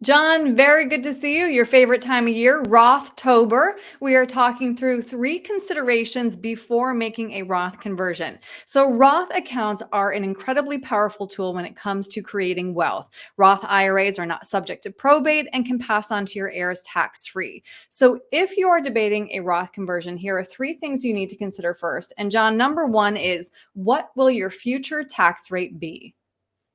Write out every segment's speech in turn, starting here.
John, very good to see you. Your favorite time of year, Rothtober. We are talking through 3 considerations before making a Roth conversion. So Roth accounts are an incredibly powerful tool when it comes to creating wealth. Roth IRAs are not subject to probate and can pass on to your heirs tax-free. So if you are debating a Roth conversion, here are 3 things you need to consider first. And John, number 1 is, what will your future tax rate be?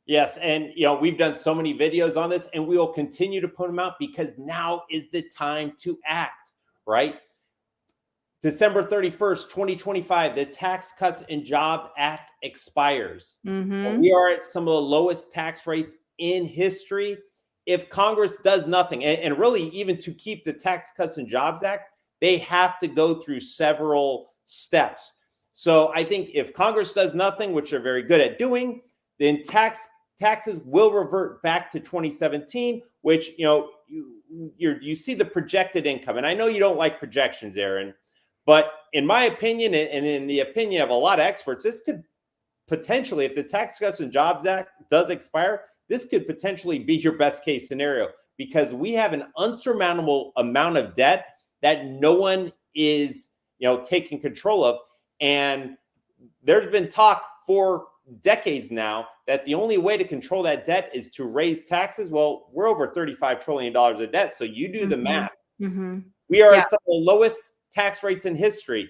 Yes, and we've done so many videos on this, and we will continue to put them out because now is the time to act, right? December 31st, 2025, the Tax Cuts and Jobs Act expires. We are at some of the lowest tax rates in history. If Congress does nothing, and really even to keep the Tax Cuts and Jobs Act, they have to go through several steps. So I think if Congress does nothing, which they're very good at doing, then taxes will revert back to 2017, which, you see the projected income. And I know you don't like projections, Aaron, but in my opinion, and in the opinion of a lot of experts, this could potentially, if the Tax Cuts and Jobs Act does expire, this could potentially be your best case scenario because we have an unsurmountable amount of debt that no one is, taking control of. And there's been talk for decades now that the only way to control that debt is to raise taxes. Well, we're over $35 trillion of debt. So you do the math. We are at some of the lowest tax rates in history.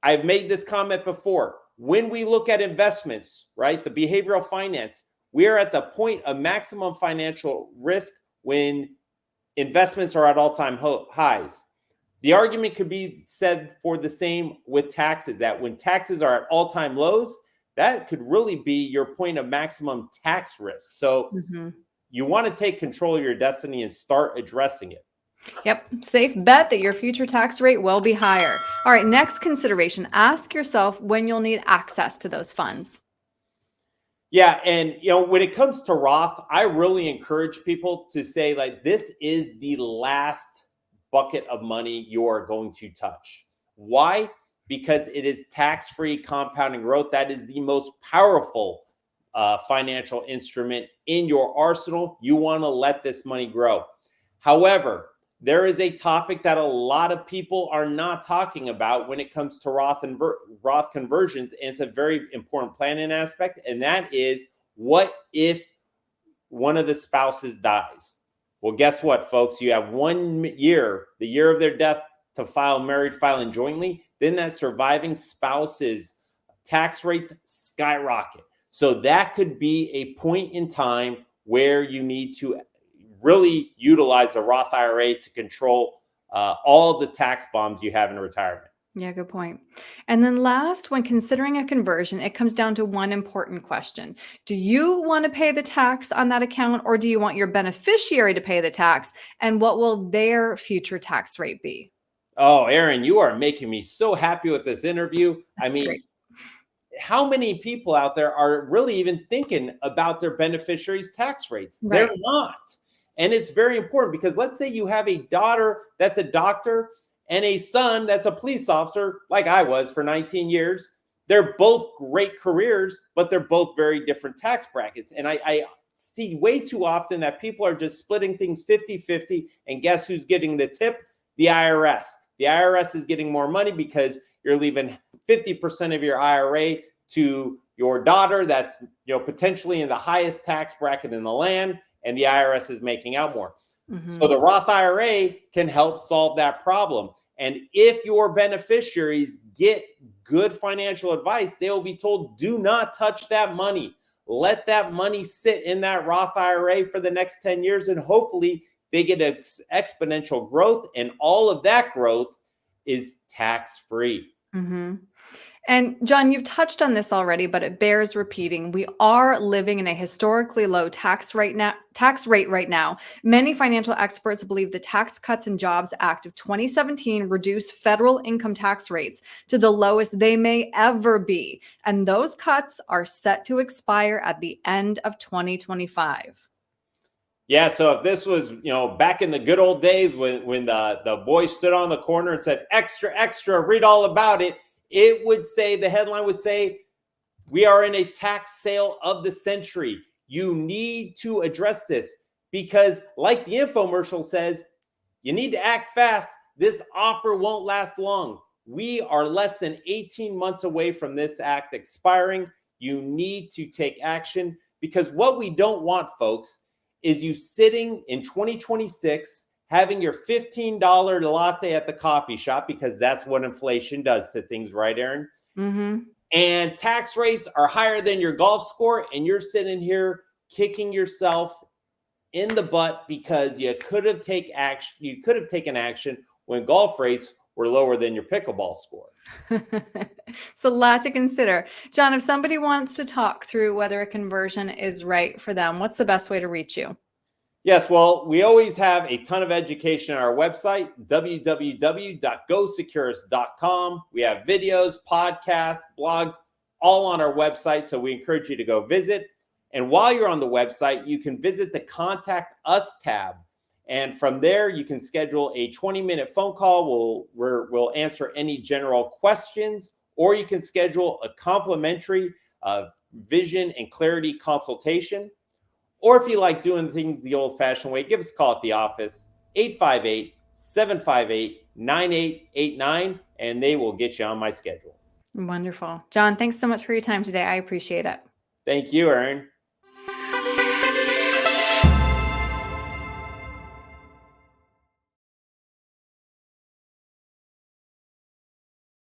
I've made this comment before. When we look at investments, right, the behavioral finance, we are at the point of maximum financial risk when investments are at all-time highs. The argument could be said for the same with taxes, that when taxes are at all-time lows, that could really be your point of maximum tax risk. So you want to take control of your destiny and start addressing it. Yep. Safe bet that your future tax rate will be higher. All right. Next consideration, ask yourself when you'll need access to those funds. Yeah. And, when it comes to Roth, I really encourage people to say, like, this is the last bucket of money you are going to touch. Why? Because it is tax-free compounding growth. That is the most powerful financial instrument in your arsenal. You want to let this money grow. However, there is a topic that a lot of people are not talking about when it comes to Roth conversions, and it's a very important planning aspect, and that is, what if one of the spouses dies? Well, guess what, folks? You have 1 year, the year of their death, to file married filing jointly. Then that surviving spouse's tax rates skyrocket. So that could be a point in time where you need to really utilize the Roth IRA to control all the tax bombs you have in retirement. Yeah, good point. And then last, when considering a conversion, it comes down to one important question. Do you want to pay the tax on that account, or do you want your beneficiary to pay the tax? And what will their future tax rate be? Oh, Aaron, you are making me so happy with this interview. That's great. How many people out there are really even thinking about their beneficiaries' tax rates? Right. They're not. And it's very important because let's say you have a daughter that's a doctor and a son that's a police officer, like I was for 19 years. They're both great careers, but they're both very different tax brackets. And I see way too often that people are just splitting things 50-50. And guess who's getting the tip? The IRS. The IRS is getting more money because you're leaving 50% of your IRA to your daughter that's potentially in the highest tax bracket in the land, and the IRS is making out more. So the Roth IRA can help solve that problem. And if your beneficiaries get good financial advice, they will be told, do not touch that money. Let that money sit in that Roth IRA for the next 10 years, and hopefully they get exponential growth, and all of that growth is tax-free. And John, you've touched on this already, but it bears repeating. We are living in a historically low tax rate right now. Many financial experts believe the Tax Cuts and Jobs Act of 2017 reduced federal income tax rates to the lowest they may ever be. And those cuts are set to expire at the end of 2025. Yeah, so if this was, back in the good old days when the boy stood on the corner and said, extra, extra, read all about it, the headline would say, we are in a tax sale of the century. You need to address this. because like the infomercial says, you need to act fast. This offer won't last long. We are less than 18 months away from this act expiring. You need to take action, because what we don't want, folks, is you sitting in 2026 having your $15 latte at the coffee shop, because that's what inflation does to things, right, Erin? Mm-hmm. And tax rates are higher than your golf score, and you're sitting here kicking yourself in the butt because you could have taken action when golf rates were lower than your pickleball score. It's a lot to consider. John, if somebody wants to talk through whether a conversion is right for them, what's the best way to reach you? Yes, well, we always have a ton of education on our website, www.gosecurus.com. We have videos, podcasts, blogs, all on our website, so we encourage you to go visit. And while you're on the website, you can visit the Contact Us tab. And from there, you can schedule a 20-minute phone call. We'll answer any general questions, or you can schedule a complimentary vision and clarity consultation. Or if you like doing things the old-fashioned way, give us a call at the office, 858-758-9889, and they will get you on my schedule. Wonderful. John, thanks so much for your time today. I appreciate it. Thank you, Erin.